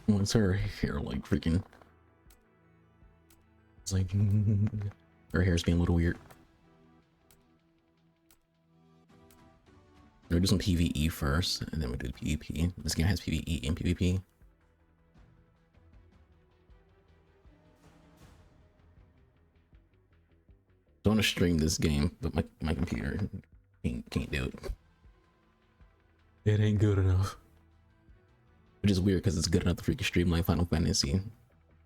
What's her hair like freaking? It's like her hair's being a little weird. We'll do some PvE first, and then we'll do PvP. This game has PvE and PvP. I want to stream this game, but my computer can't do it. It ain't good enough. Which is weird because it's good enough to freaking stream like Final Fantasy,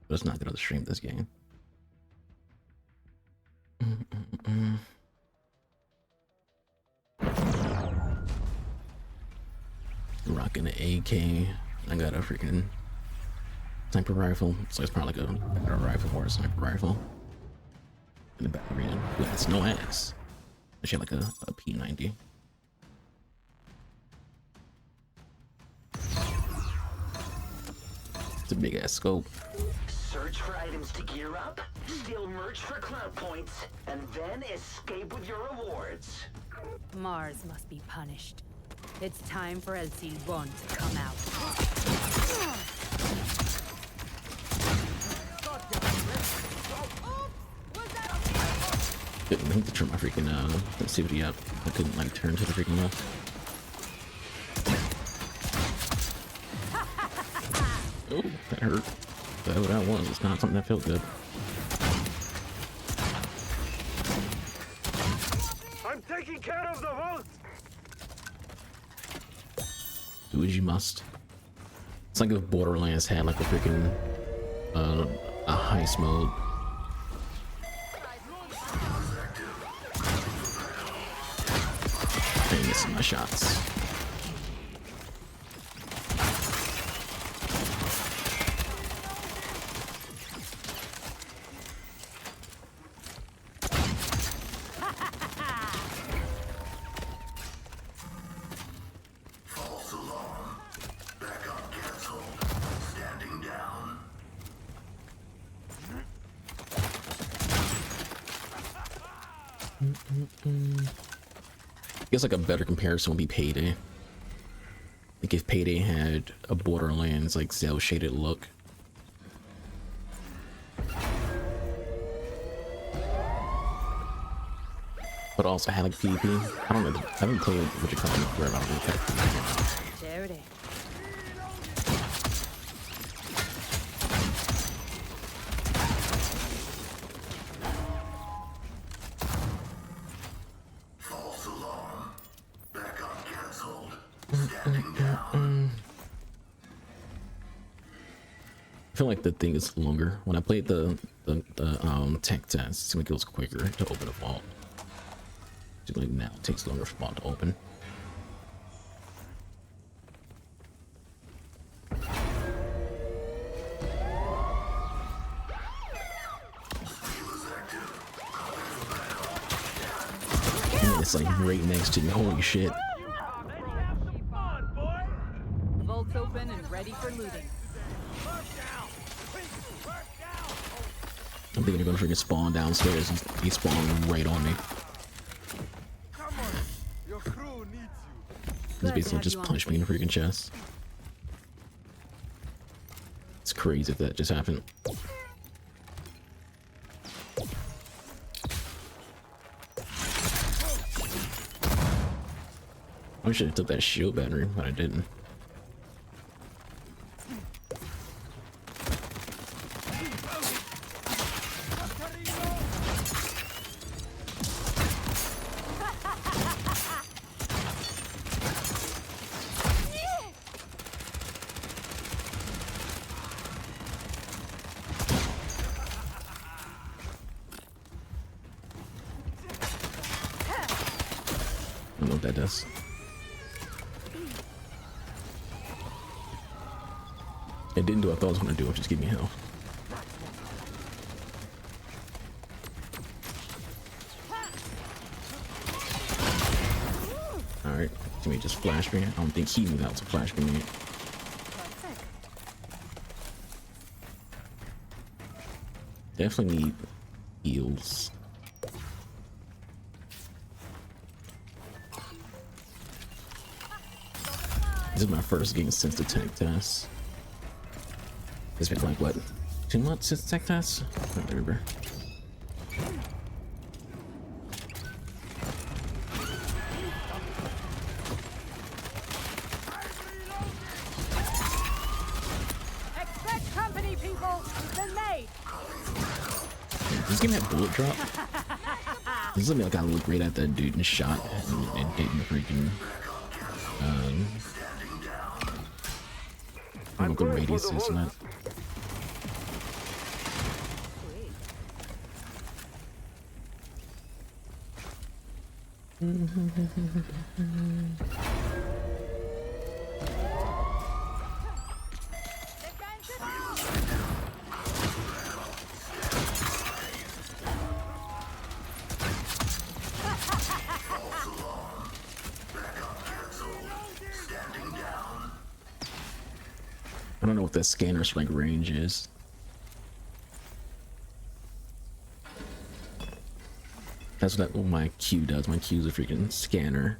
but it's not good enough to stream this game. Rocking the AK. I got a freaking sniper rifle, so it's probably like a rifle or a sniper rifle. In the back arena, who has no ass. She had like a P90. It's a big ass scope. Search for items to gear up, steal merch for clout points, and then escape with your rewards. Mars must be punished. It's time for LC1 to come out. I need to turn my freaking sensitivity up. I couldn't like turn to the freaking left. Oh, that hurt. That's what that was. It's not something that felt good. I'm taking care of the vault. Do as you must. It's like if Borderlands had like a freaking a heist mode. I'm missing my shots. I guess like a better comparison would be Payday. Like if Payday had a Borderlands like cell shaded look. But also had like PvP. I don't know. I haven't played what you call it forever. I don't know if Charity. I feel like the thing is longer. When I played the tech test, it seemed like it was quicker to open a vault. Like now it takes longer for vault to open. And it's like right next to me. Holy shit. Vault's open and ready for looting. I'm thinking they're gonna freaking spawn downstairs and he spawned right on me. This basically just punched me in the freaking chest. It's crazy if that just happened. I should have took that shield battery, but I didn't. I don't know what that does. It didn't do what I thought it was gonna do, just give me health. Alright, teammate just flash me. I don't think he knew that was a flash grenade. Definitely need heals. This is my first game since the tech test. It's been like what, 2 months since tech test? I don't remember. Expect company, people. It's been made. Does this game have bullet drop? This is like I look great at that dude and shot and didn't freaking I don't know what the radius is not. I don't know what the scanner's like range is. That's what my Q does. My Q is a freaking scanner.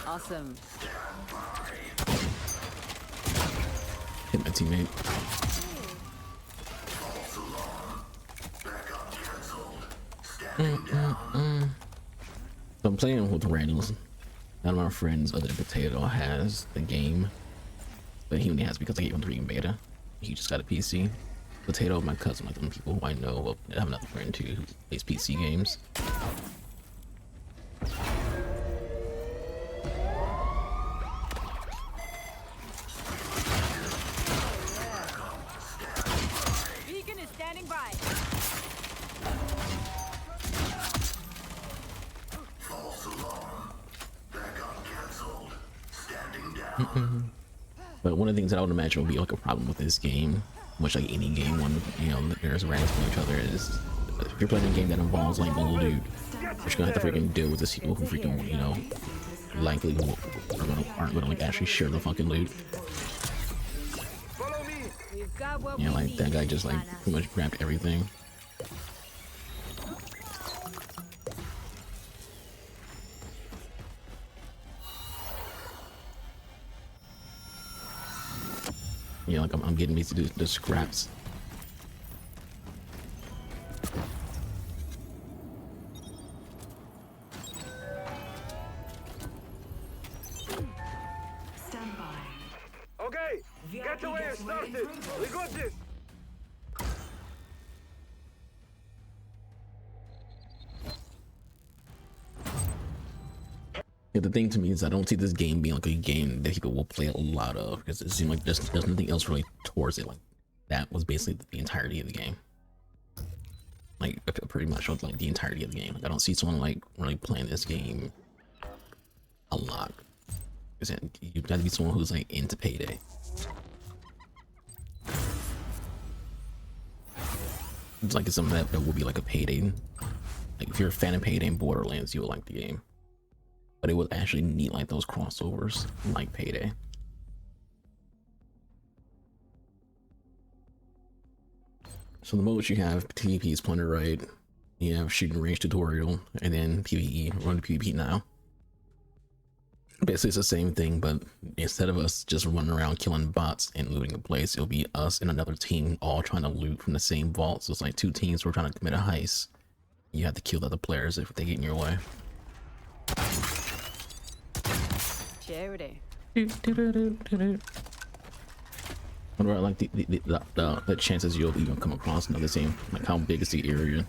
Awesome. Hit my teammate. So I'm playing with randoms. None of my friends other than Potato has the game, but he only has because I gave him the freaking beta. He just got a PC. Potato, my cousin, like them people who I know. Well, I have another friend too who plays PC games. Beacon is standing by. But one of the things that I would imagine would be like a problem with this game, much like any game when there's randoms from each other, is if you're playing a game that involves like loot, you're just gonna have to freaking deal with these people who freaking likely aren't gonna like actually share the fucking loot. We've got what Yeah, we like need. that guy just like Hyenas. pretty much grabbed everything. Yeah, like I'm getting these the scraps. Stand by. Okay, get away and started. We got this. Yeah, the thing to me is I don't see this game being like a game that people will play a lot of because it seems like there's nothing else really towards it. Like that was basically the entirety of the game. Like pretty much like the entirety of the game. Like, I don't see someone like really playing this game a lot. Because you got to be someone who's like into Payday. It's like something that would be like a Payday. Like if you're a fan of Payday and Borderlands, you would like the game. But it would actually need like those crossovers like Payday. So the modes you have PvP is Plunder Right, you have Shooting Range Tutorial, and then PvE, Run to PvP now. Basically it's the same thing, but instead of us just running around killing bots and looting a place, it'll be us and another team all trying to loot from the same vault. So it's like two teams who are trying to commit a heist. You have to kill the other players if they get in your way. Charity. What about like the chances you'll even come across another team? Like how big is the area?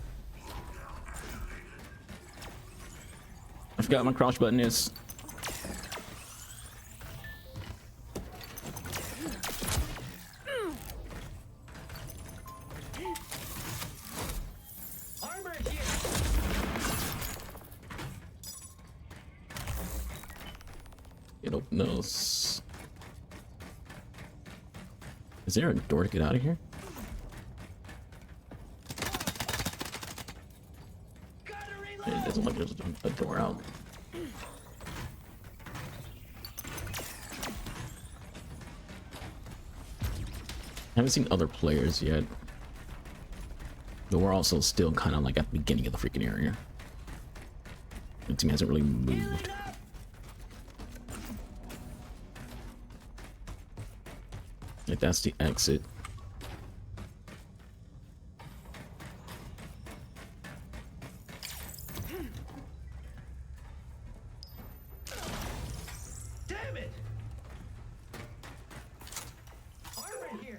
I forgot my crouch button is. It opens. Is there a door to get out of here? It doesn't look like there's a door out. I haven't seen other players yet. But we're also still kind of like at the beginning of the freaking area. The team hasn't really moved. Like that's the exit. Damn it!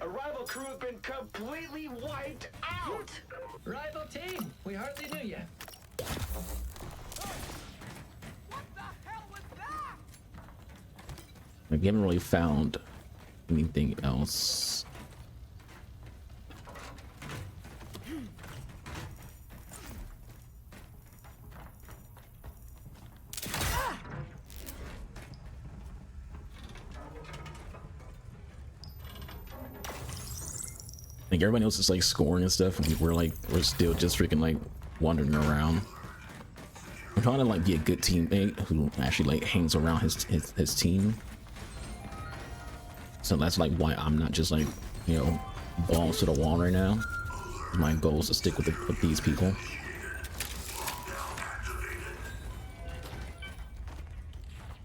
A rival crew have been completely wiped out! Rival team, we hardly knew you. Like we haven't really found anything else. Like everybody else is like scoring and stuff, and we're still just freaking like wandering around. I'm trying to like be a good teammate who actually like hangs around his team. So that's like why I'm not just like, you know, balls to the wall right now. My goal is to stick with these people.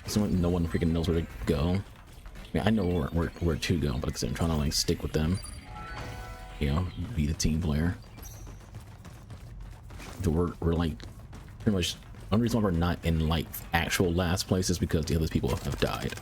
So no one freaking knows where to go. I mean, I know where to go, but like I said, I'm trying to like stick with them. You know, be the team player. So we're like pretty much. The only reason why we're not in like actual last place is because the other people have died.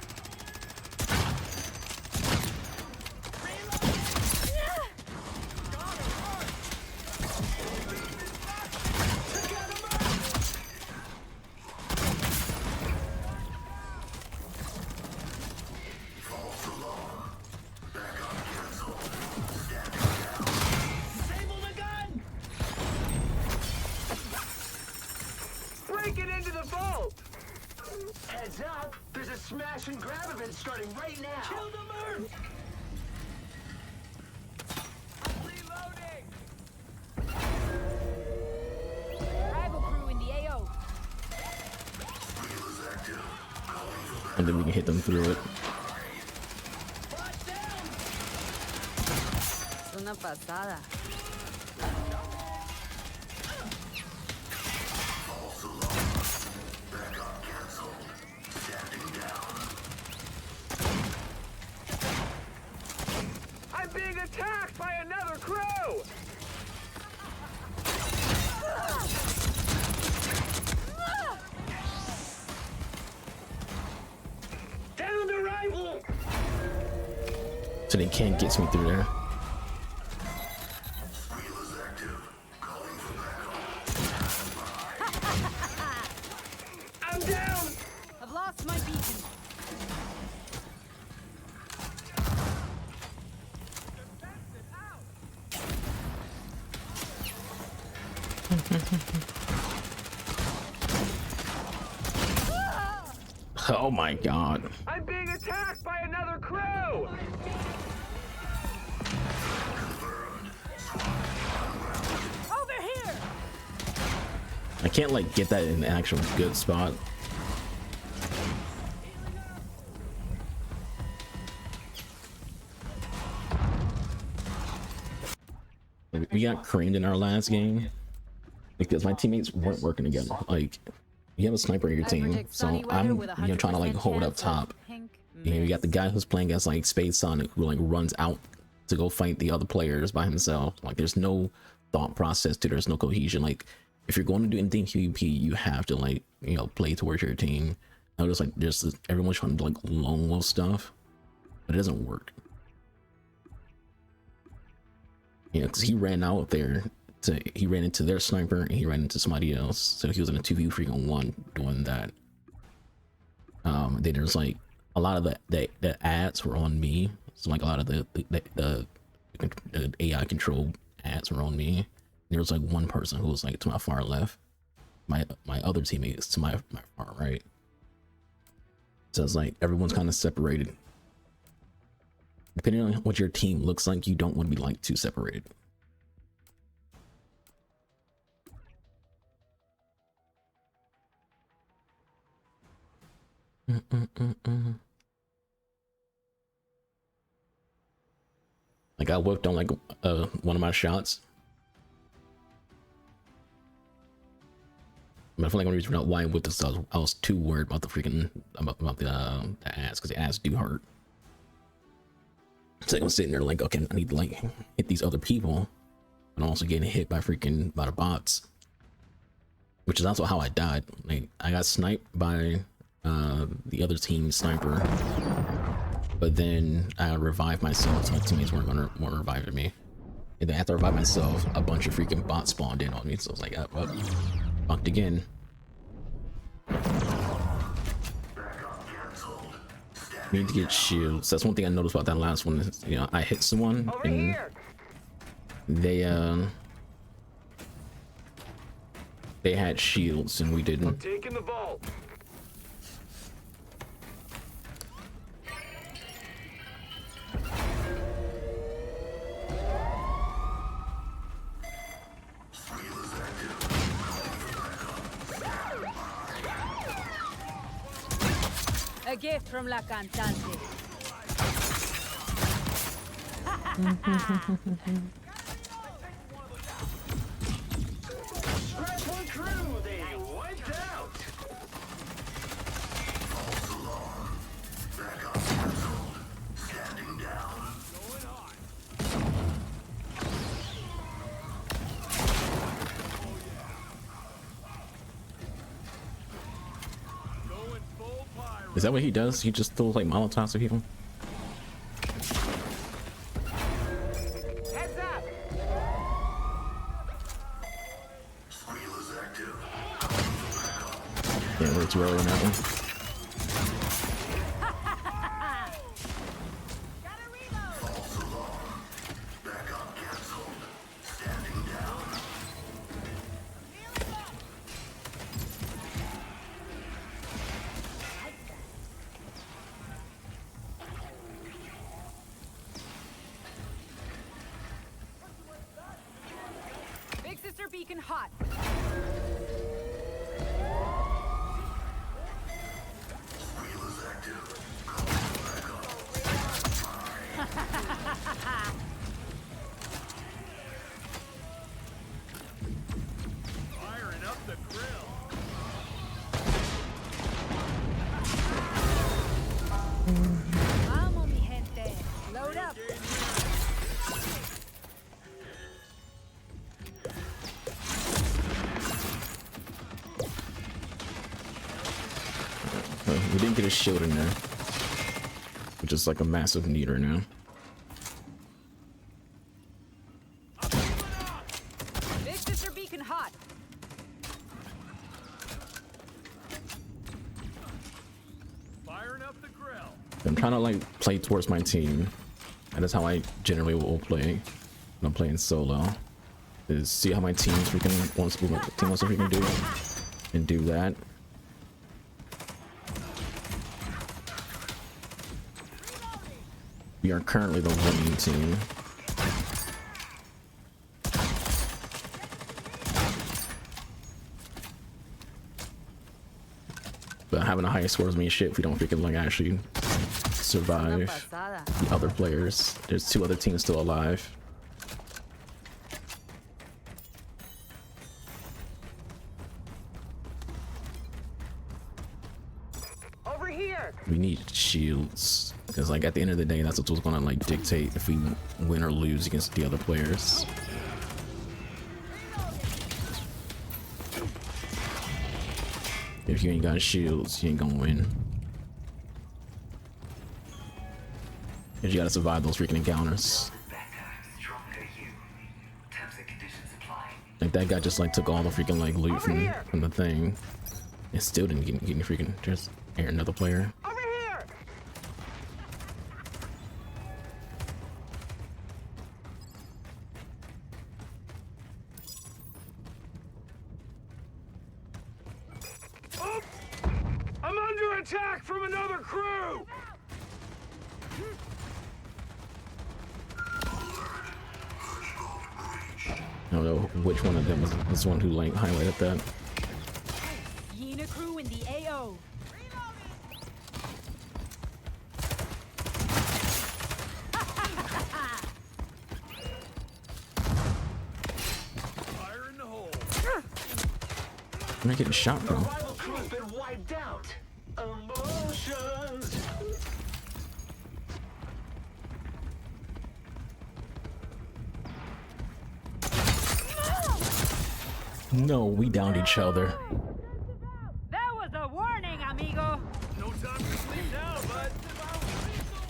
Heads up! There's a smash and grab event starting right now! Kill the Murph! Rival crew in the AO. And then we can hit them through it. Es una pasada. I'm being attacked by another crew! Down to rival! So they can't get me through there. I'm down! I've lost my beacon. Oh my god. I'm being attacked by another crew! Over here. I can't like get that in the actual good spot. We got creamed in our last game because my teammates weren't working together. Like, you have a sniper in your team, so I'm, you know, trying to like hold up top. You know, you got the guy who's playing as like Space Sonic who like runs out to go fight the other players by himself. Like, there's no thought process to it. There's no cohesion. Like, if you're going to do anything PvP, you have to like, you know, play towards your team. I was like, there's everyone's trying to like lone wolf stuff, but it doesn't work. You know, because he ran out there. He ran into their sniper and he ran into somebody else, so he was in a 2v3-on-1 doing that. Then there's like a lot of the ads were on me, so like a lot of the AI controlled ads were on me. There was like one person who was like to my far left, my other teammates to my far right. So it's like everyone's kind of separated. Depending on what your team looks like, you don't want to be like too separated. Like I whipped on like one of my shots, I feel like when we reached out why with this, I was too worried about the freaking about the ads, because the ads do hurt. So I'm sitting there like, okay, I need to like hit these other people, but I'm also getting hit by the bots, which is also how I died. Like I got sniped by the other team's sniper, but then I revived myself, so my teammates weren't reviving me. And then after I revived myself, a bunch of freaking bots spawned in on me, so I was like, oh, fucked again. Need to get shields. That's one thing I noticed about that last one. Is, you know, I hit someone and they had shields and we didn't. I'm taking the vault. A gift from La Cantante. Scratch one crew, they wiped out. Standing down. Is that what he does? He just throws like Molotovs at people? Heads up. Yeah, where it's rolling that one. Big sister beacon hot. Firing up the grill. Vamos, mi gente. Load up. We didn't get a shield in there, which is like a massive need right now. Big sister beacon hot. Firing up the grill. I'm trying to like play towards my team. That is how I generally will play when I'm playing solo. Is see how my team freaking wants to freaking do and do that. We are currently the winning team. But having the highest scores means shit if we don't freaking like actually survive the other players. There's 2 other teams still alive. Over here. We need shields because like at the end of the day that's what's gonna like dictate if we win or lose against the other players. If you ain't got shields, you ain't gonna win. Cause you gotta survive those freaking encounters. Like that guy just like took all the freaking like loot from the thing and still didn't get any freaking just air another player. Over here. Oops! I'm under attack from another crew. I don't know which one of them was this one who like highlighted that. Hyena crew in the AO. Fire in the hole. I'm not getting shot, The bro. rival crew's been wiped out. Emotions. No, we downed each other. That was a warning, amigo. No time to sleep now, bud.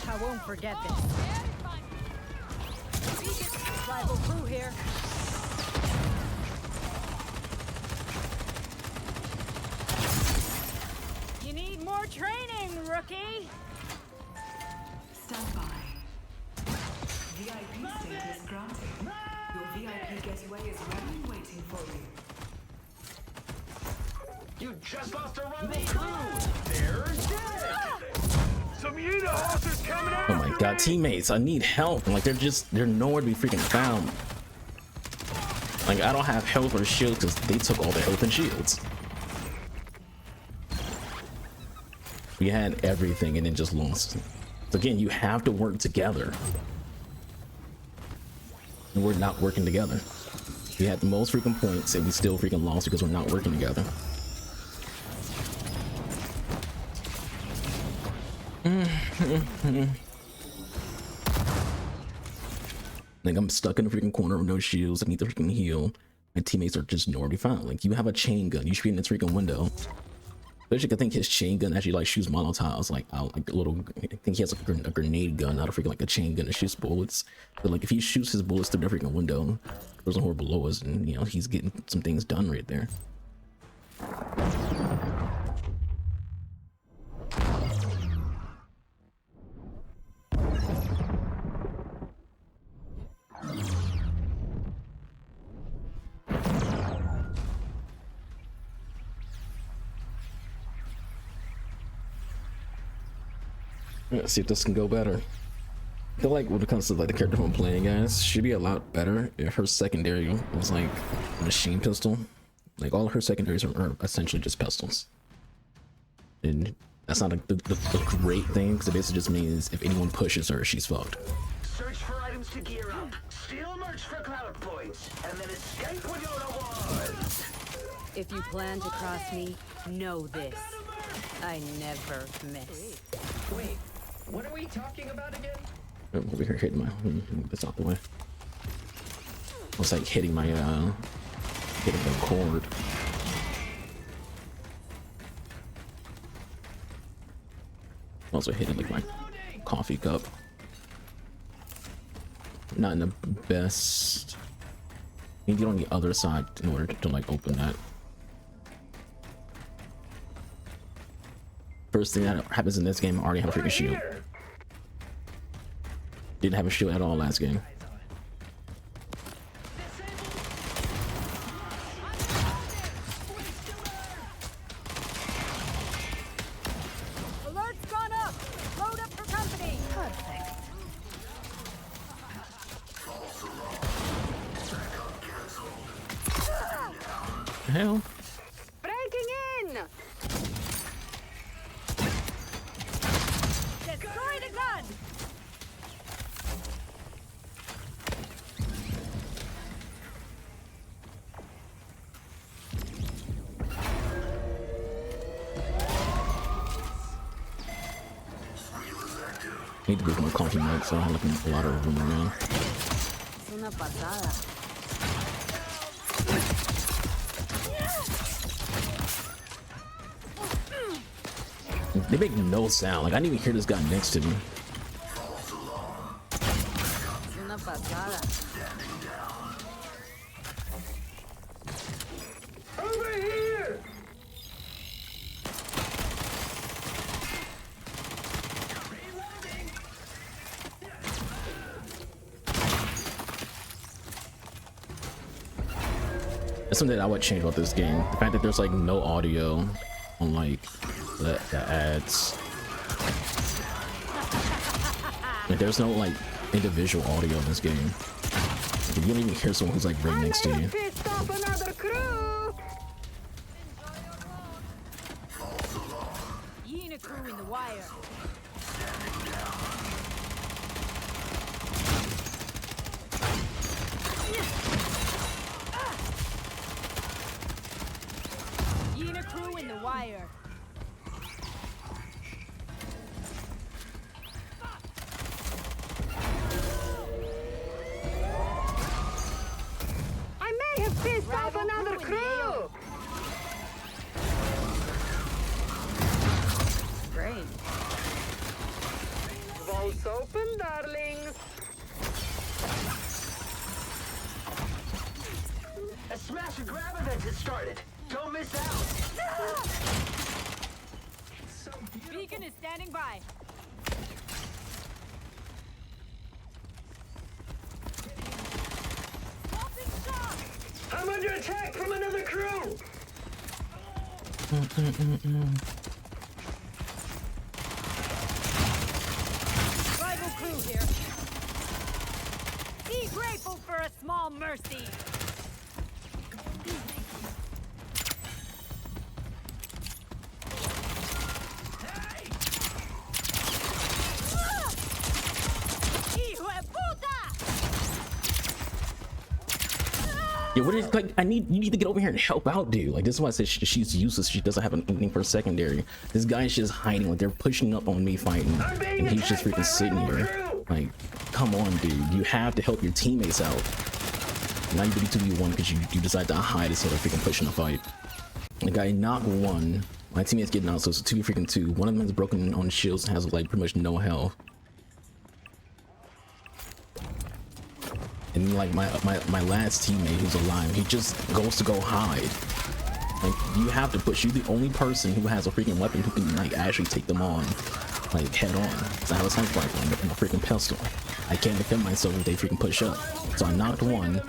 I won't forget this. Rival crew here. You need more training, rookie. Stand by. VIP status granted. Your VIP getaway is ready waiting for you. You just lost a rival crew. They're dead. Some Hyena horses coming out. Oh my god, teammates, I need help. Like they're nowhere to be freaking found. Like I don't have health or shield because they took all the health and shields. We had everything and then just lost. So again, you have to work together. And we're not working together. We had the most freaking points and we still freaking lost because we're not working together. Like I'm stuck in a freaking corner with no shields. I need to freaking heal. My teammates are just nowhere to be found. Like you have a chain gun, you should be in this freaking window. Especially, I think his chain gun actually like shoots molotovs, like out like a little. I think he has like a grenade gun, not a freaking like a chain gun that shoots bullets. But like if he shoots his bullets through the freaking window, there's a horde below us, and you know he's getting some things done right there. Let's see if this can go better. I feel like when it comes to like the character I'm playing, guys, should be a lot better if her secondary was like a machine pistol. Like all of her secondaries are essentially just pistols. And that's not the great thing, because it basically just means if anyone pushes her, she's fucked. Search for items to gear up. Steal merch for cloud points. And then escape with your rewards. If you plan to cross me, know this. I never miss. Wait, what are we talking about again? I'm over here hitting my. Move this out the way. I was like hitting my hitting the cord. Also hitting like my coffee cup. Not in the best. You need to get on the other side in order to like open that. First thing that happens in this game, I already have a freaking shield. Didn't have a shield at all last game. Alert's gone up. Load up for company. Perfect. Hell. Breaking in. Destroy the gun. Need to get my coffee mug so I have like a lot of room around. Es una pasada. They make no sound. Like I didn't even hear this guy next to me. Es una pasada. Over here. That's something that I would change about this game. The fact that there's like no audio on like the ads. Like there's no like individual audio in this game. Like, you don't even hear someone who's like right next to you. Pissed off another crew. Hyena crew in the wire. fire. I may have pissed off another crew! Great. Vaults open, darlings! A smash and grab event has started. Don't miss out. Beacon is standing by. I'm under attack from another crew! Rival crew here. Be grateful for a small mercy. Hijo de puta! Yeah, what is like? You need to get over here and help out, dude. Like this is why I said she's useless. She doesn't have anything for secondary. This guy's just hiding. Like they're pushing up on me fighting, and he's just freaking sitting here. Like, come on, dude. You have to help your teammates out. Now you do 2v1 because you decide to hide instead of freaking pushing a fight. The guy knocked one. My teammate's getting out, so it's 2v2. One of them is broken on shields and has like pretty much no health. And like my last teammate who's alive, he just goes to go hide. Like you have to push. You're the only person who has a freaking weapon who can like actually take them on, like head on. So I have a sniper rifle and a freaking pistol. I can't defend myself if they freaking push up. So I knocked one.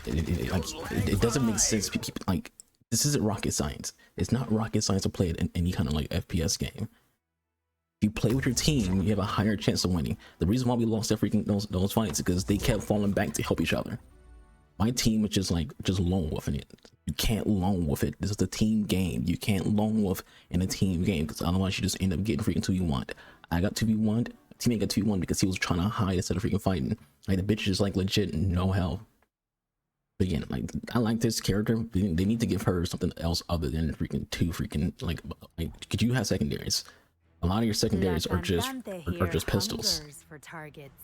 It doesn't make sense. People, like this isn't rocket science. It's not rocket science to play it in any kind of like FPS game. If you play with your team, you have a higher chance of winning. The reason why we lost that freaking those fights is because they kept falling back to help each other. My team was just lone wolfing it. You can't lone wolf it. This is a team game. You can't lone wolf in a team game because otherwise you just end up getting freaking 2v1. I got 2v1. Teammate got 2v1 because he was trying to hide instead of freaking fighting. Like the bitch is like legit no health. But again, like I like this character. They need to give her something else other than freaking like could you have secondaries? A lot of your secondaries are just pistols. For targets.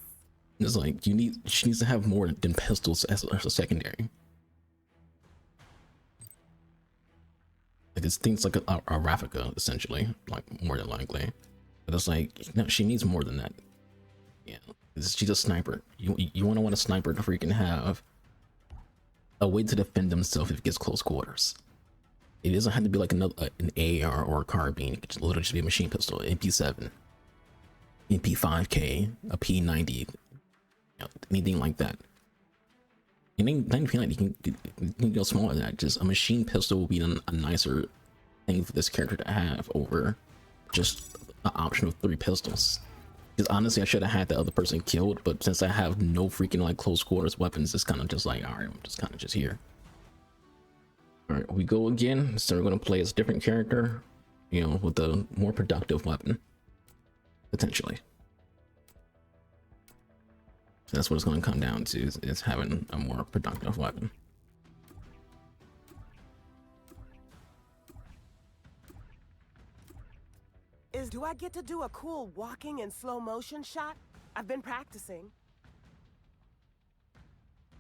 It's like she needs to have more than pistols as a secondary. Like it's things like a Raffica essentially, like more than likely. But it's like no, she needs more than that. Yeah, she's a sniper. You want a sniper to freaking have a way to defend themselves if it gets close quarters. It doesn't have to be like an AR or a carbine. It could literally just be a machine pistol, MP7, MP5K, a P90, you know, anything like that. And then P90 can go smaller than that. Just a machine pistol will be a nicer thing for this character to have over just an option of 3 pistols. Because honestly, I should have had the other person killed, but since I have no freaking like close quarters weapons, it's kind of just like, all right, I'm just kind of just here. All right, we go again. So we're going to play as a different character, you know, with a more productive weapon, potentially. So that's what it's going to come down to, is having a more productive weapon. Do I get to do a cool walking in slow motion shot? I've been practicing.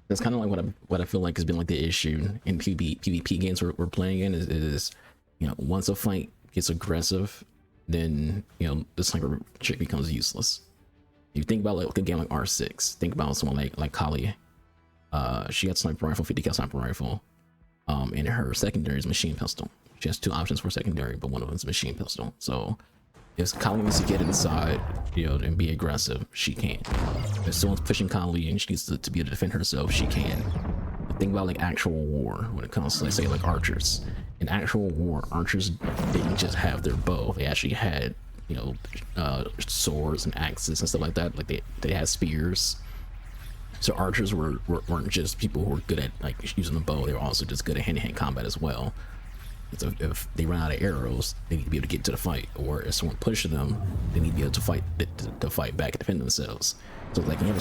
That's kind of like what I feel like has been like the issue in PvP games we're playing in is, you know, once a fight gets aggressive, then, you know, the sniper chick becomes useless. If you think about like a game like R6, think about someone like Kali. She got sniper rifle, 50 cal sniper rifle, and her secondary is machine pistol. She has 2 options for secondary, but one of them is machine pistol. So if Kali needs to get inside, you know, and be aggressive, she can. If someone's pushing Kali and she needs to be able to defend herself, she can. But think about like actual war when it comes to, like, say, like archers. In actual war, archers didn't just have their bow; they actually had, you know, swords and axes and stuff like that. Like they had spears. So archers weren't just people who were good at like using the bow; they were also just good at hand-to-hand combat as well. So if they run out of arrows, they need to be able to get into the fight, or if someone pushes them, they need to be able to fight back and defend themselves. So like you have a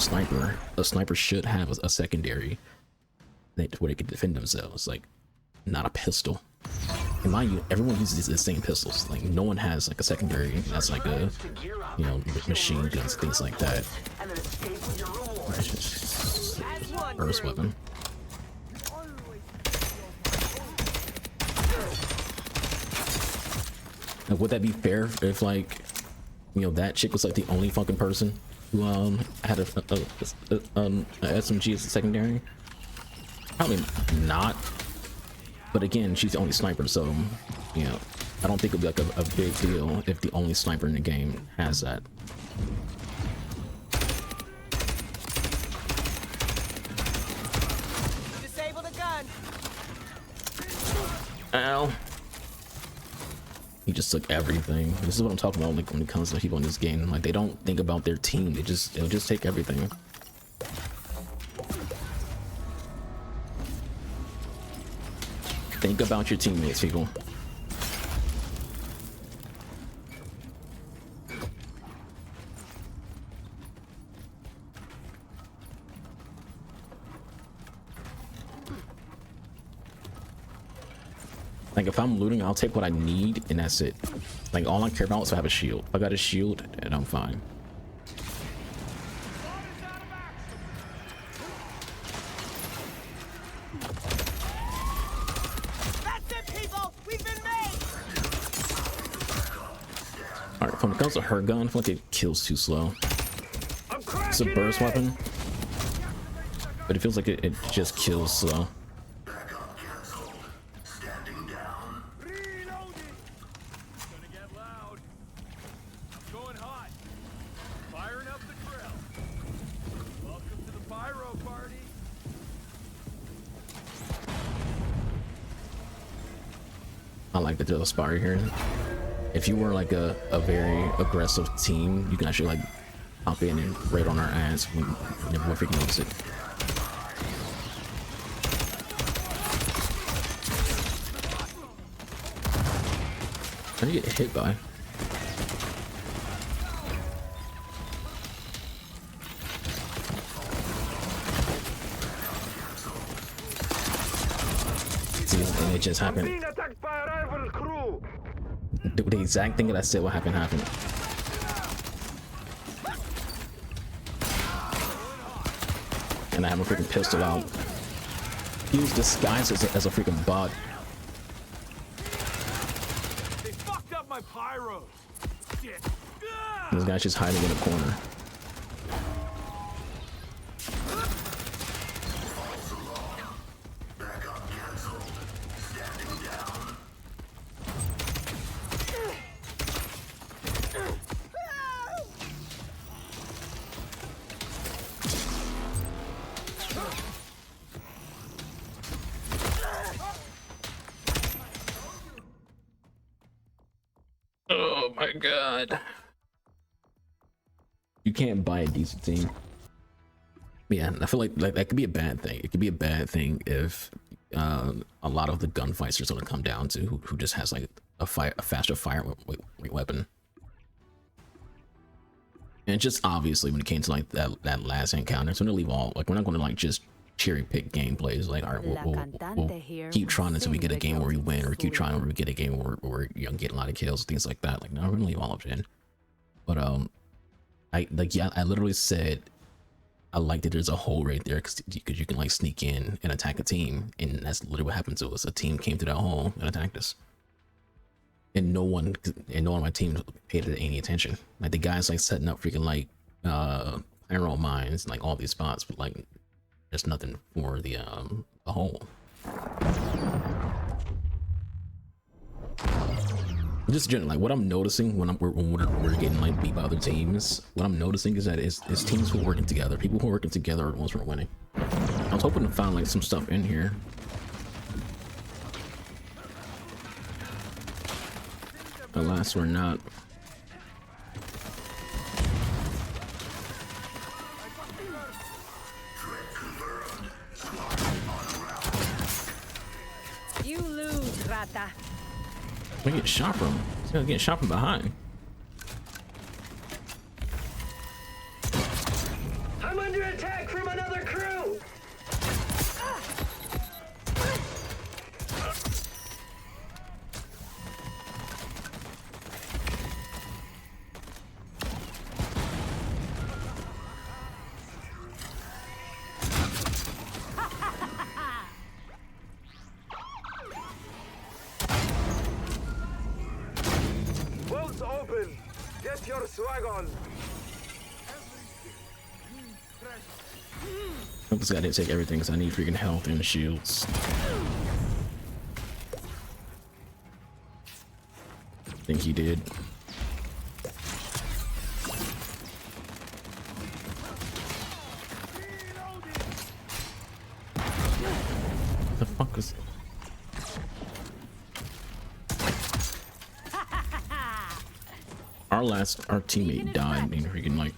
sniper should have a secondary where they can defend themselves, like not a pistol. in my unit, everyone uses the same pistols. Like no one has like a secondary that's like a, you know, machine guns, things like that. And then escape with your rewards. Burst weapon. Now, would that be fair if like, you know, that chick was like the only fucking person who had a SMG as a secondary? Probably not. But again, she's the only sniper, so you know, I don't think it'd be like a big deal if the only sniper in the game has that. Disable the gun. Ow. He just took everything. This is what I'm talking about, like when it comes to people in this game. Like they don't think about their team. They'll just take everything. Think about your teammates, people. Like if I'm looting, I'll take what I need and that's it. Like all I care about is to have a shield. If I got a shield, and I'm fine. That's it, people. We've been made. All right, when it comes to her gun, I feel like it kills too slow. It's a burst weapon, but it feels like it just kills slow. I like that there's a spire here. If you were like a very aggressive team, you can actually like hop in and raid on our ass whenever we freaking notice it. How do you get hit by? And it just happened. Being attacked by a rival crew. The exact thing that I said what happened. And I have a freaking pistol out. He was disguised as a freaking bot. They fucked up my pyros. Shit. This guy's just hiding in a corner. Oh my god. You can't buy a decent team. Yeah, I feel like that could be a bad thing. It could be a bad thing if a lot of the gunfights are going to come down to who just has like a faster fire weapon. And just obviously when it came to like that last encounter, it's going to leave all like we're not going to like just cherry pick gameplays. Like, all right, we'll keep trying until we get a game where we win, or keep trying where we get a game where you know, get a lot of kills, things like that. Like, no, we're gonna leave all of it in. But I literally said I like that there's a hole right there because you can like sneak in and attack a team, and that's literally what happened to us. A team came through that hole and attacked us, and no one on my team paid it any attention. Like the guys like setting up freaking like pyro mines, like all these spots, but like there's nothing for the hole. Just generally, like what I'm noticing when we're getting like beat by other teams, what I'm noticing is that it's teams who are working together. People who are working together are the ones who are winning. I was hoping to find like some stuff in here. Alas, we're not. You lose, Rata. We get shot from. He's gonna get shot from behind. I'm under attack from another crew! open. Get your swag on. I just gotta take everything because I need freaking health and shields. I think he did. The fuck is? Our teammate died. And freaking like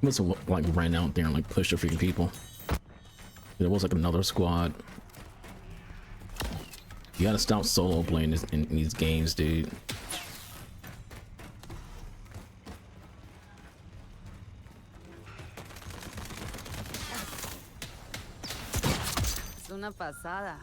must have like ran out there and like pushed the freaking people. There was like another squad. You gotta stop solo playing this in these games, dude. Es una pasada.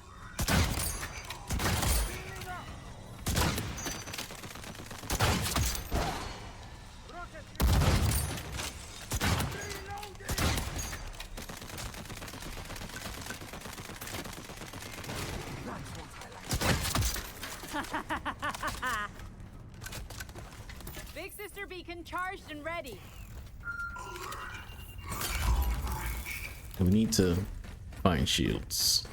Big Sister Beacon charged and ready. We need to find shields.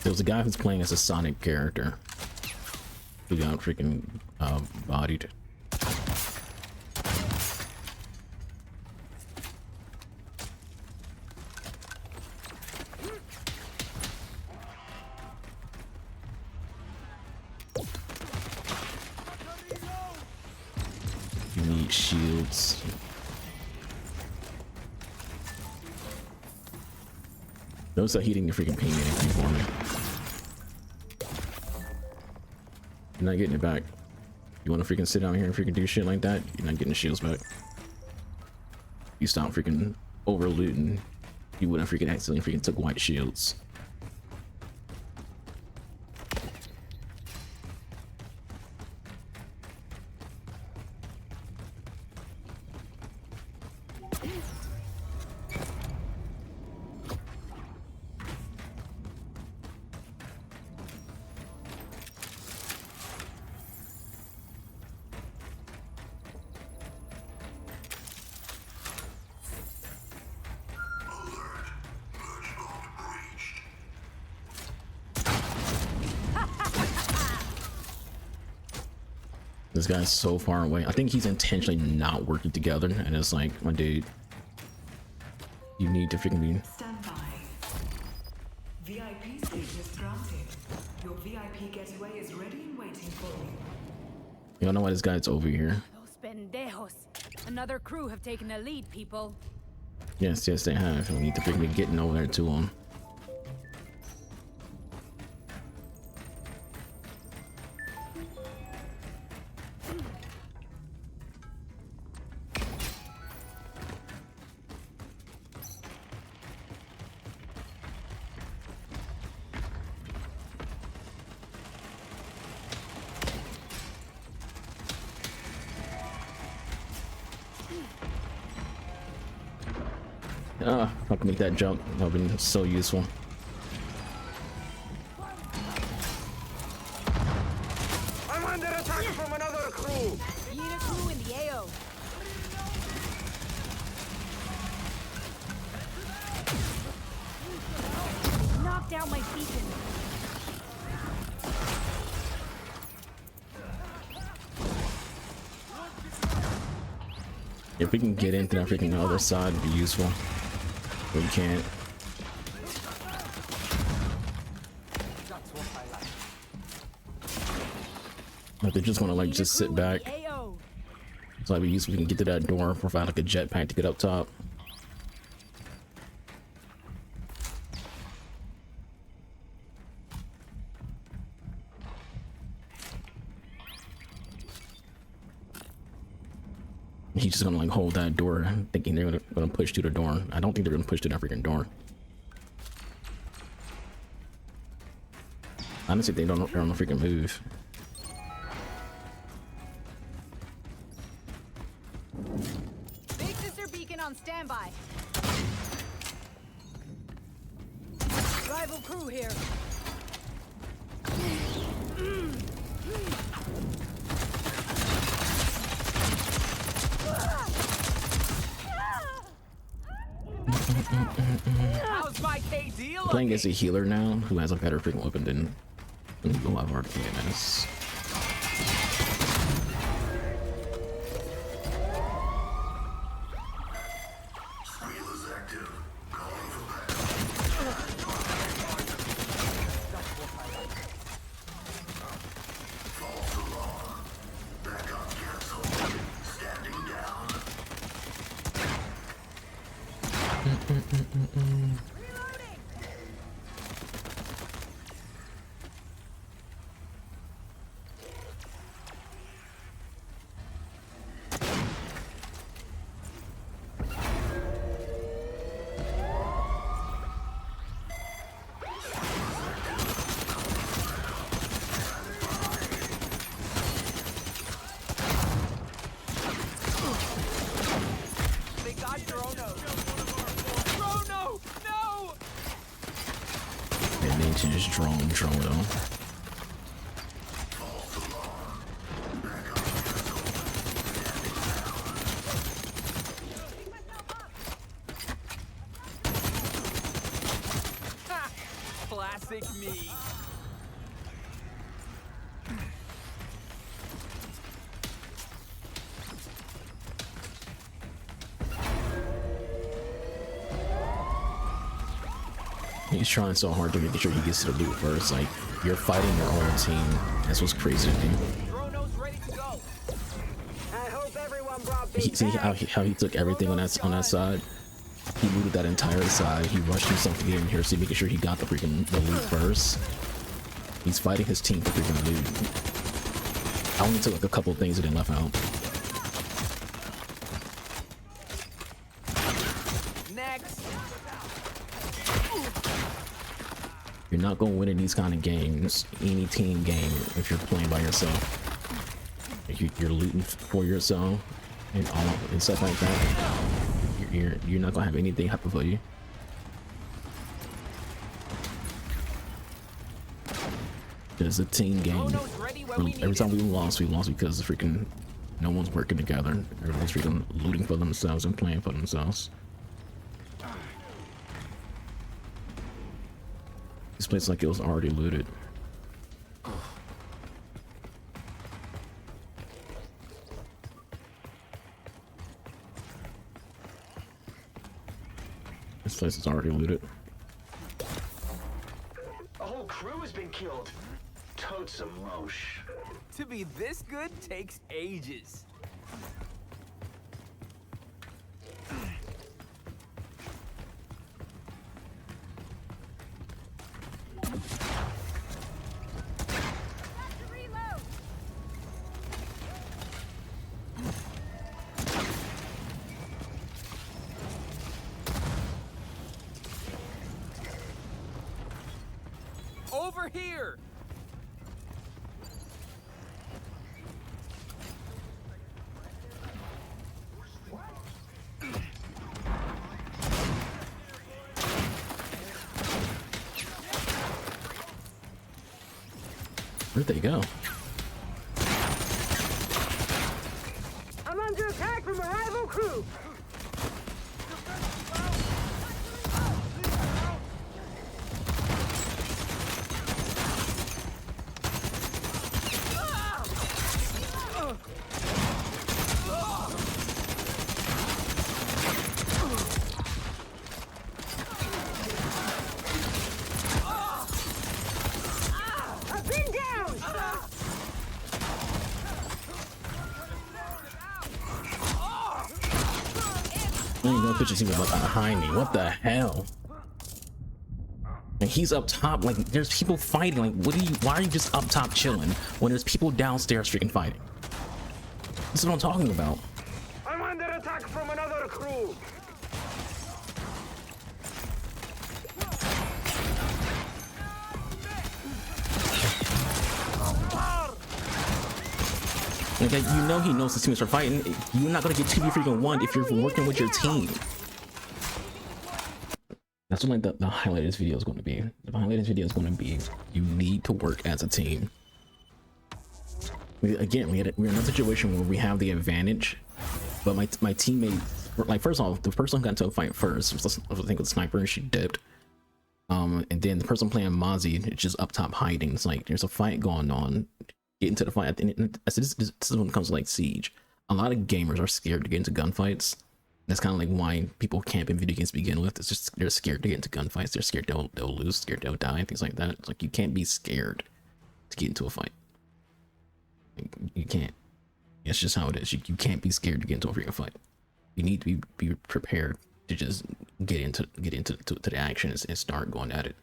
There's a guy who's playing as a Sonic character who got freaking bodied. You need shields. Notice that he didn't freaking ping anything for me. You're not getting it back. You want to freaking sit down here and freaking do shit like that? You're not getting the shields back. You stop freaking over looting. You wouldn't freaking accidentally freaking took white shields. This guy's so far away. I think he's intentionally not working together, and it's like, my dude, you need to freaking be. Stand by. VIP status granted. Your VIP getaway is ready and waiting for you. You don't know why this guy's over here. Those pendejos. Another crew have taken the lead, people. Yes, yes, they have. We need to freaking be getting over there to him. Ah, I can make that jump. That would have been so useful. I'm under attack from another crew. Hyenas crew in the AO. Knocked out my beacon. If we can get into that freaking other side, it'd be useful. But we can't. Like they just want to like just sit back. AO. So it'd be useful if we can get to that door, provide like a jetpack to get up top. He's just gonna like hold that door, thinking they're gonna push through the door. I don't think they're gonna push through that freaking door. Honestly, they don't on the freaking move. Hyenan on standby. Rival crew here. How's my KD looking? Playing as a healer now, who has a better freaking weapon than a lot of our Hyenas. They got Drono. Drono! No! And then to just drone though. Ha! Classic me. He's trying so hard to make sure he gets to the loot first. Like, you're fighting your own team. That's what's crazy to me. Drono's ready to go. I hope everyone brought big See bags. how he took everything on that side. He looted that entire side. He rushed himself to get in here, so making sure he got the loot first. He's fighting his team for freaking loot. I only took like a couple of things that they left out. Next. You're not going to win in these kind of games, any team game, if you're playing by yourself. If you're looting for yourself and stuff like that. You're not going to have anything happen for you. It's a team game. Drono's ready when we need Every time it. we lost because freaking no one's working together. Everyone's freaking looting for themselves and playing for themselves. This place like it was already looted. This place is already looted. A whole crew has been killed. Totes some Roche. To be this good takes ages. Over here! Where'd they go? I'm under attack from a rival crew. I've been down. I don't even know if it's just even like behind me. What the hell? And he's up top, like there's people fighting. Like, why are you just up top chilling when there's people downstairs freaking fighting? This is what I'm talking about. I'm under attack from another crew. Like, you know he knows his teams are fighting. You're not gonna get 2v1 if you're working with your team. That's what like the highlight of this video is going to be. The highlight of this video is going to be you need to work as a team. We're in a situation where we have the advantage, but my teammate, like, first off, the person who got into a fight first was, I think, with the sniper, and she dipped. And then the person playing Mozzie is just up top hiding. It's like there's a fight going on. Get into the fight. This is when it comes to like Siege. A lot of gamers are scared to get into gunfights. That's kind of like why people camp in video games to begin with. It's just they're scared to get into gunfights. They're scared they'll lose, scared they'll die, things like that. It's like you can't be scared to get into a fight. You can't. It's just how it is. You can't be scared to get into a freaking fight. You need to be prepared to just get into the action and start going at it.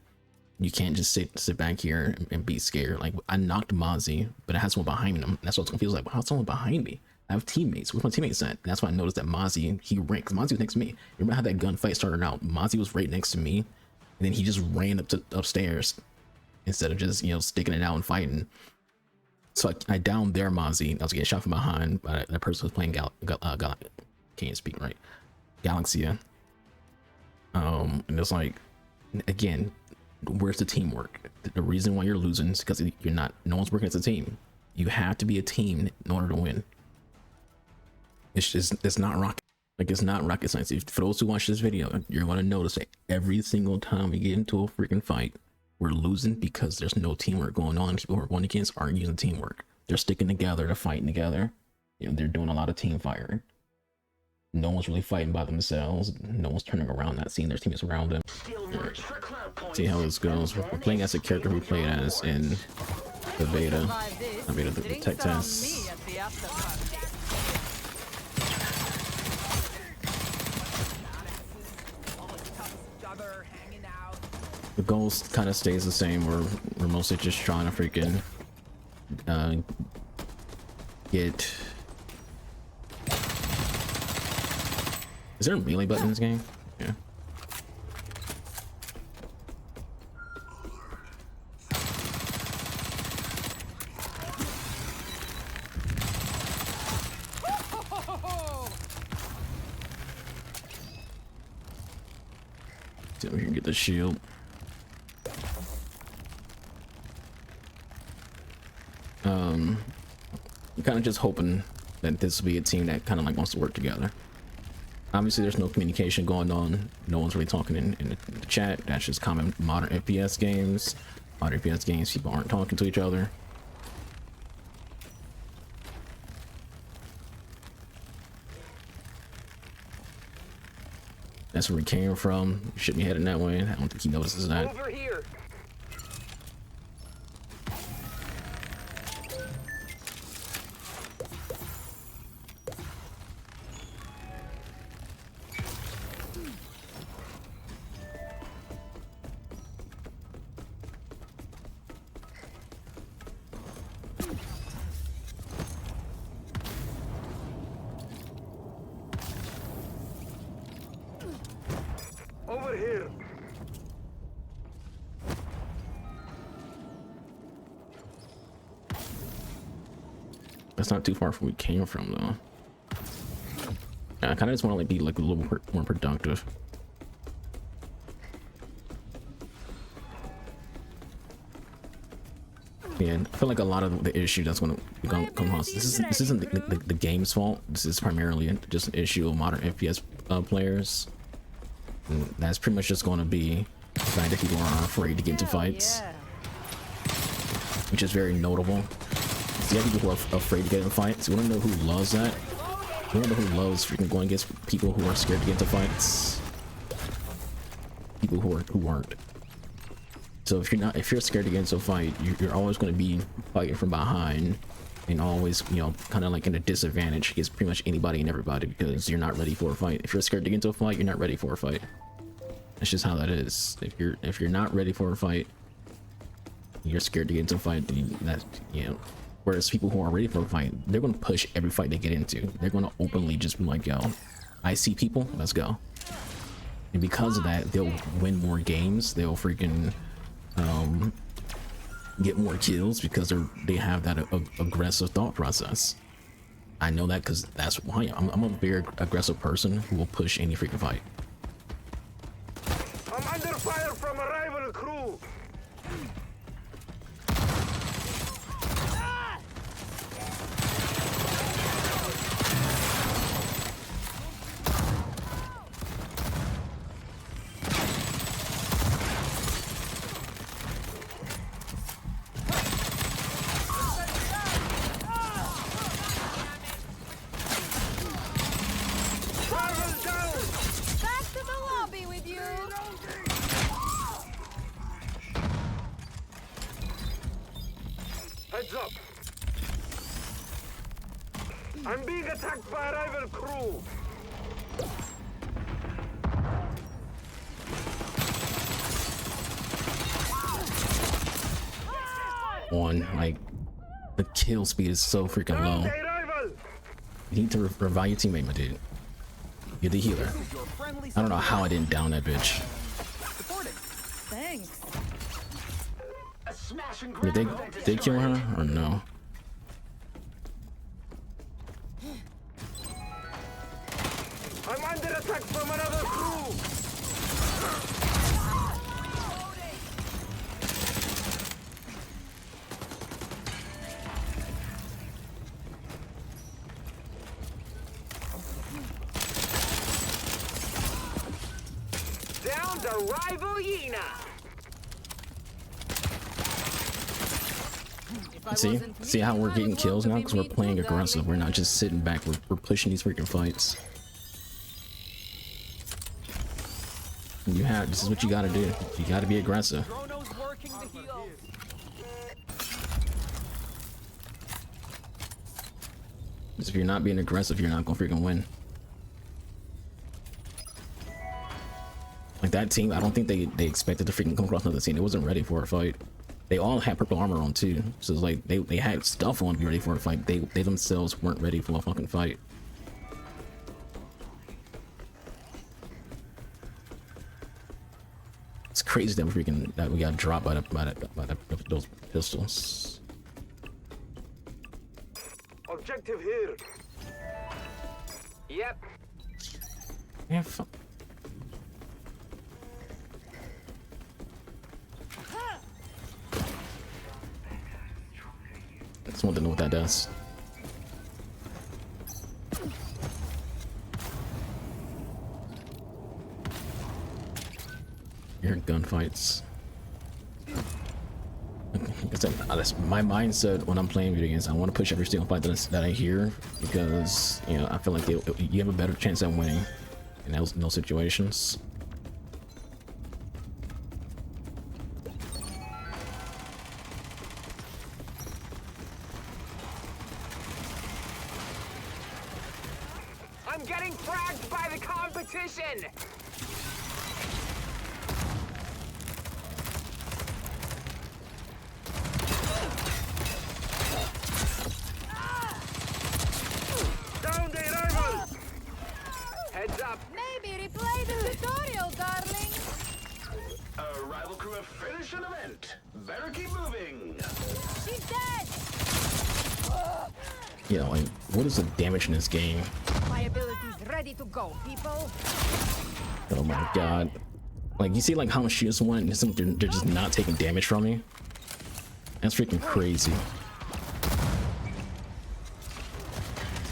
You can't just sit back here and be scared. Like, I knocked Mozzie, but I had someone behind him. That's what's confused. Like, how's someone behind me? I have teammates. Where's my teammates at? And that's why I noticed that Mozzie, he ran, because Mozzie was next to me. Remember how that gunfight started out? Mozzie was right next to me, and then he just ran upstairs instead of just, sticking it out and fighting. So I downed their Mozzie. I was getting shot from behind by that person who was playing can't speak right, Galaxia. And it's like, again, where's the teamwork? The reason why you're losing is because no one's working as a team. You have to be a team in order to win. It's not rocket science. For those who watch this video, you're going to notice that every single time we get into a freaking fight, we're losing because there's no teamwork going on. People who are going against aren't using teamwork. They're sticking together, they're fighting together. They're doing a lot of team firing. No one's really fighting by themselves. No one's turning around, not seeing their teammates around them. See how this goes. We're playing as a character we played as in the beta. Not beta, the tech test. The goal kind of stays the same. We're mostly just trying to freaking get. Is there a melee button in this game? Yeah. See if we can get the shield. I'm kind of just hoping that this will be a team that kind of like wants to work together. Obviously, there's no communication going on. No one's really talking in the chat. That's just common modern FPS games. Modern FPS games, people aren't talking to each other. That's where we came from. We shouldn't be heading that way. I don't think he notices that. Over here. Over here. That's not too far from where we came from, though. I kind of just want to like be like a little more productive. Yeah, I feel like a lot of the issue that's going to come across. This isn't the game's fault. This is primarily just an issue of modern FPS players. And that's pretty much just going to be the fact that people are afraid to get into fights, which is very notable. So you have people who are afraid to get in fights. You want to know who loves that? You want to know who loves freaking going against people who are scared to get into fights? People who aren't. So if you're scared to get into a fight, you're always going to be fighting from behind, and always, kind of like in a disadvantage against pretty much anybody and everybody, because you're not ready for a fight. If you're scared to get into a fight, you're not ready for a fight. That's just how that is. If you're not ready for a fight, you're scared to get into a fight. Whereas people who are ready for a fight, they're going to push every fight they get into. They're going to openly just be like, yo, I see people, let's go. And because of that, they'll win more games. They'll freaking get more kills because they have that aggressive thought process. I know that because that's why I'm a very aggressive person who will push any freaking fight. I'm under fire from a rival crew. Back to the lobby with you. Heads up. I'm being attacked by a rival crew. On like the kill speed is so freaking low. Hey, rival. You need to revive your teammate, my dude. You're the healer. I don't know how I didn't down that bitch. Thanks. A smash and Did grab event is they kill starting. her or no? I'm under attack from another crew. Down the rival Hyena. See how we're getting kills now because we're playing aggressive. We're not just sitting back. We're pushing these freaking fights. This is what you gotta do. You gotta be aggressive. Chrono's working the heal. Because if you're not being aggressive, you're not gonna freaking win. Like that team, I don't think they expected to freaking come across another team. It wasn't ready for a fight. They all had purple armor on too, so it's like they had stuff on to be ready for a fight. They themselves weren't ready for a fucking fight. It's crazy that we got dropped by those pistols. Objective here. Yep. Yeah, fuck. I just want to know what that does. Your gunfights. My mindset when I'm playing video games, I want to push every single fight that I hear because you know I feel like you have a better chance at winning in those situations. I'm getting fragged by the competition. Down the rival. Heads up. Maybe replay the tutorial, darling. A rival crew have finished an event. Better keep moving. She's dead. You know, like what is the damage in this game? My ability's ready to go, people. Oh my god. Like you see like how much she just went and they're just not taking damage from me. That's freaking crazy.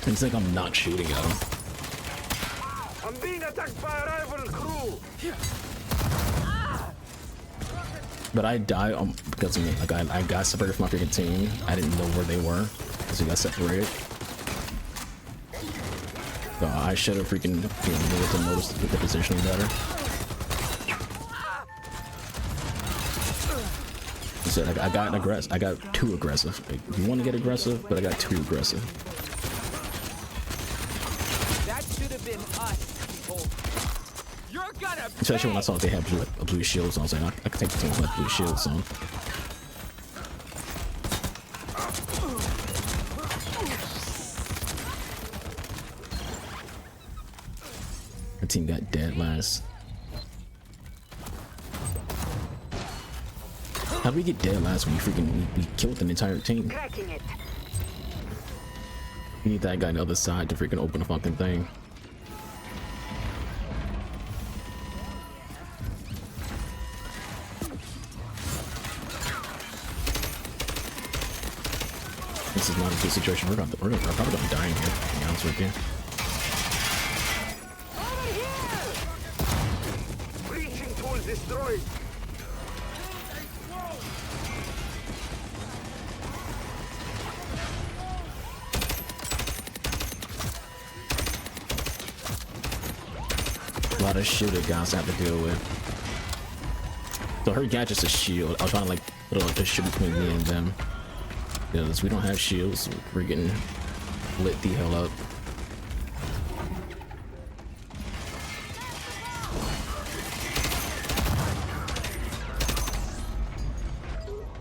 It's like I'm not shooting at them. I'm being attacked by a rival crew. But I died because of me. Like I got separated from my freaking team. I didn't know where they were because we got separated. So I should have freaking been able to notice the positioning better. So I got aggressive. I got too aggressive. Like, you want to get aggressive, but I got too aggressive. That should have been us, people. You're gonna Especially when I pay. saw they had blue shields on. I was like, I can take the team with blue shields on. Our team got dead last. How did we get dead last when we killed an entire team? Cracking it. You need that guy on the other side to freaking open the fucking thing. This is not a good situation. We're probably gonna die in here, to be honest with you. Breaching tool destroyed. A lot of shit that guys have to deal with. So her gadget's a shield. I was trying to like put a shield between me and them. Because we don't have shields, we're getting lit the hell up.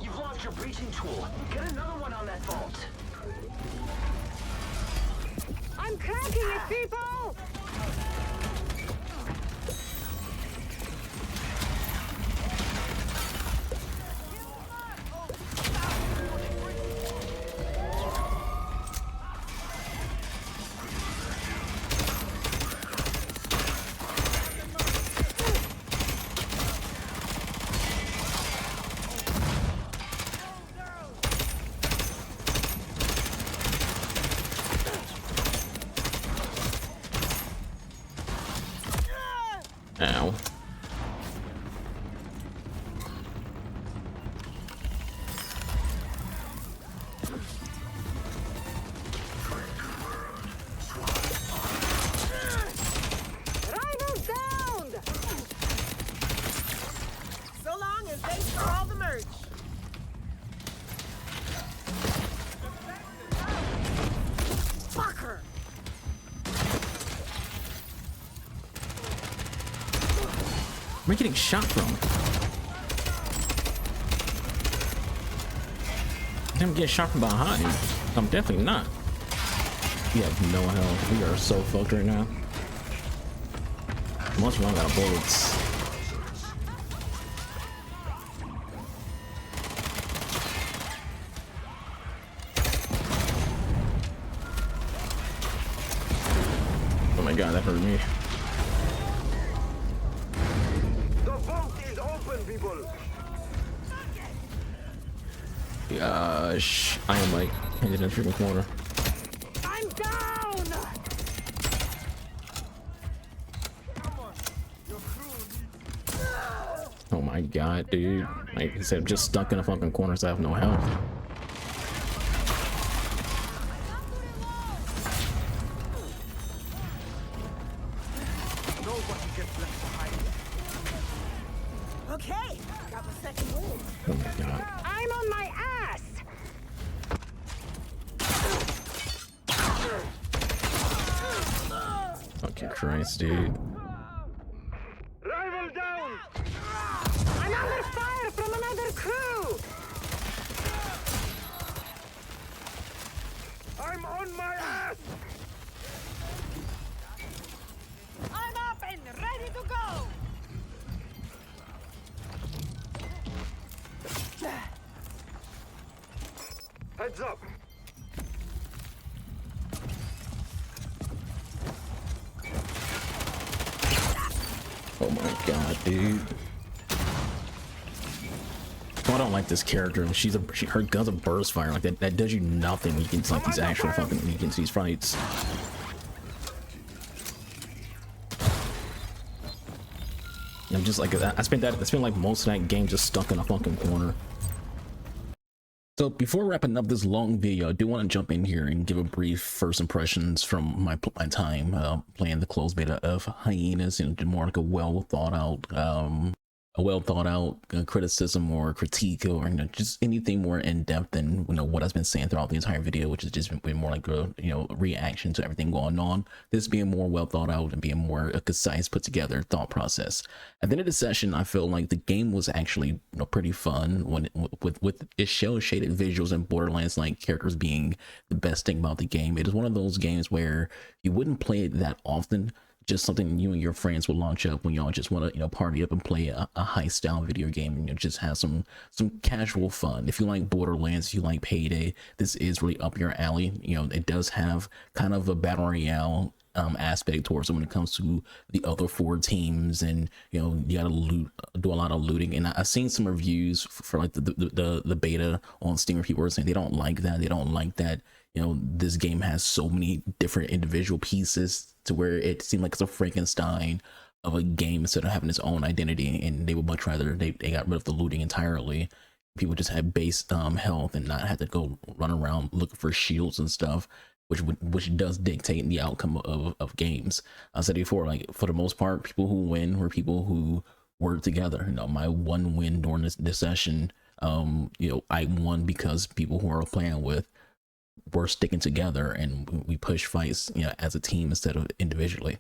You've lost your breaching tool. Get another one on that vault. I'm cracking it, people! Ow. Rivals down! So long and thanks for all the merch. Fucker! Where am I getting shot from? I'm getting shot from behind. I'm definitely not. We have no health. We are so fucked right now. Once we run out of bullets. Oh my god, that hurt me. The vault is open, people. Gosh, I am like headed in the freaking corner. I'm down! Oh my god, dude. Like I said, I'm just stuck in a fucking corner, so I have no health. Nobody gets left behind. Okay, got my second wound. Oh my god. I'm on my ass! Fucking Christ, dude. Rival down. I'm under fire from another crew! I'm on my ass. I'm up and ready to go! Heads up. Oh my god, dude. Oh, I don't like this character. Her gun's a burst fire. Like that does you nothing against like these actual fucking against these fights. I'm just like I spent like most of that game just stuck in a fucking corner. So before wrapping up this long video, I do want to jump in here and give a brief first impressions from my time playing the closed beta of Hyenas, and more like a well thought out criticism or critique, or just anything more in depth than what I've been saying throughout the entire video, which has just been more like a reaction to everything going on. This being more well thought out and being more a concise, put together thought process. At the end of the session, I feel like the game was actually pretty fun when with its shell shaded visuals and Borderlands like characters being the best thing about the game. It is one of those games where you wouldn't play it that often just something you and your friends will launch up when y'all just want to, you know, party up and play a high style video game, and, you know, just have some casual fun. If you like Borderlands, if you like Payday, this is really up your alley. You know, it does have kind of a battle royale aspect towards it when it comes to the other 4 teams, and you know, you gotta do a lot of looting. And I've seen some reviews for like the beta on Steam where people are saying they don't like that, you know, this game has so many different individual pieces to where it seemed like it's a Frankenstein of a game instead of having its own identity, and they would much rather they got rid of the looting entirely. People just had base health and not have to go run around looking for shields and stuff, which does dictate the outcome of games. I said before, like, for the most part, people who win were people who work together. You know, my one win during this session, you know, I won because people who I was playing with were sticking together, and we push fights, you know, as a team instead of individually.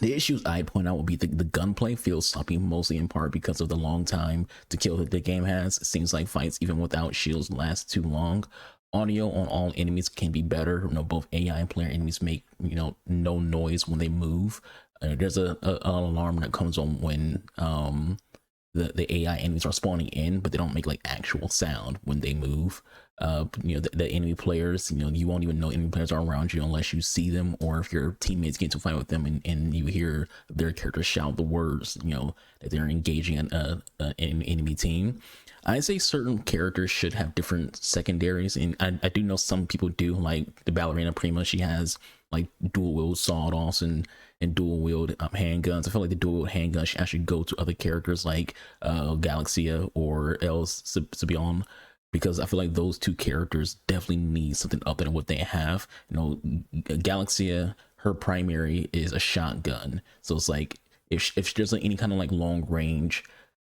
The issues I'd point out would be the gunplay feels sloppy, mostly in part because of the long time to kill that the game has. It seems like fights, even without shields, last too long. Audio on all enemies can be better. You know, both AI and player enemies make, you know, no noise when they move. There's an alarm that comes on when the AI enemies are spawning in, but they don't make like actual sound when they move. You know, the enemy players, you know, you won't even know enemy players are around you unless you see them, or if your teammates get into a fight with them and you hear their characters shout the words, you know, that they're engaging an enemy team. I say certain characters should have different secondaries, and I do know some people do, like the ballerina Prima. She has like dual wield sawed-offs and dual wield handguns. I feel like the dual wield handgun should actually go to other characters like Galaxia or El Sibion, because I feel like those 2 characters definitely need something other than what they have. You know, Galaxia, her primary is a shotgun, so it's like if there's like any kind of like long range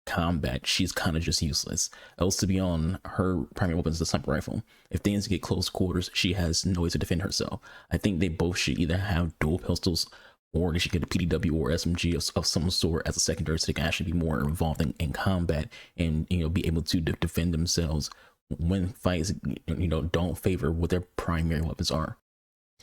combat, she's kind of just useless. Else, to be on, her primary weapon is the sniper rifle. If things get close quarters, she has no way to defend herself. I think they both should either have dual pistols, or they should get a PDW or SMG of some sort as a secondary, so they can actually be more involved in combat, and, you know, be able to defend themselves when fights, you know, don't favor what their primary weapons are.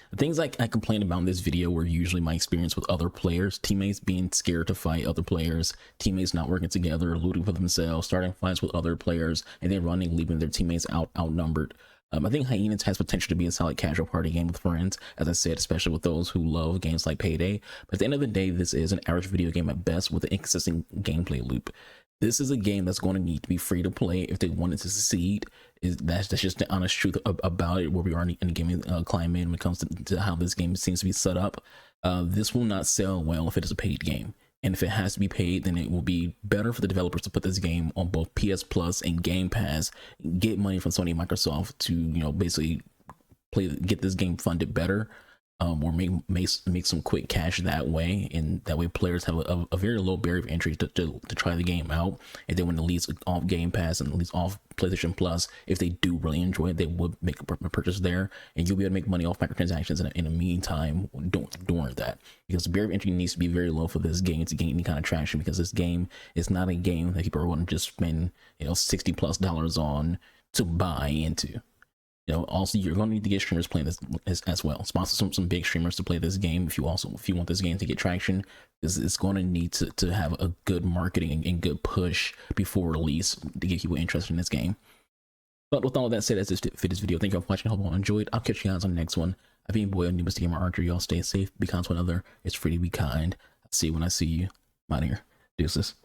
The things I complained about in this video were usually my experience with other players, teammates being scared to fight other players, teammates not working together, looting for themselves, starting fights with other players, and then running, leaving their teammates outnumbered. I think Hyenas has potential to be a solid casual party game with friends, as I said, especially with those who love games like Payday. But at the end of the day, this is an average video game at best with an inconsistent gameplay loop. This is a game that's going to need to be free to play if they want it to succeed. That's just the honest truth about it, where we are in the gaming climate when it comes to how this game seems to be set up. This will not sell well if it is a paid game. And if it has to be paid, then it will be better for the developers to put this game on both PS Plus and Game Pass, get money from Sony and Microsoft to, you know, basically get this game funded better, or make some quick cash that way, and that way players have a very low barrier of entry to try the game out. And then when it leaves off Game Pass and it leaves off PlayStation Plus, if they do really enjoy it, they would make a purchase there, and you'll be able to make money off microtransactions in the meantime during that, because the barrier of entry needs to be very low for this game to gain any kind of traction, because this game is not a game that people are going to just spend, you know, $60+ on to buy into. You know, also you're going to need to get streamers playing this as well. Sponsor some big streamers to play this game if you want this game to get traction, because it's going to need to have a good marketing and good push before release to get people interested in this game. But with all that said, that's it for this video. Thank you for watching. I hope you all enjoyed. I'll catch you guys on the next one. I've been your boy, Mr. Gamer Archer. Y'all stay safe, be kind to one another. It's free to be kind. I'll see you when I see you. I'm out here. Deuces.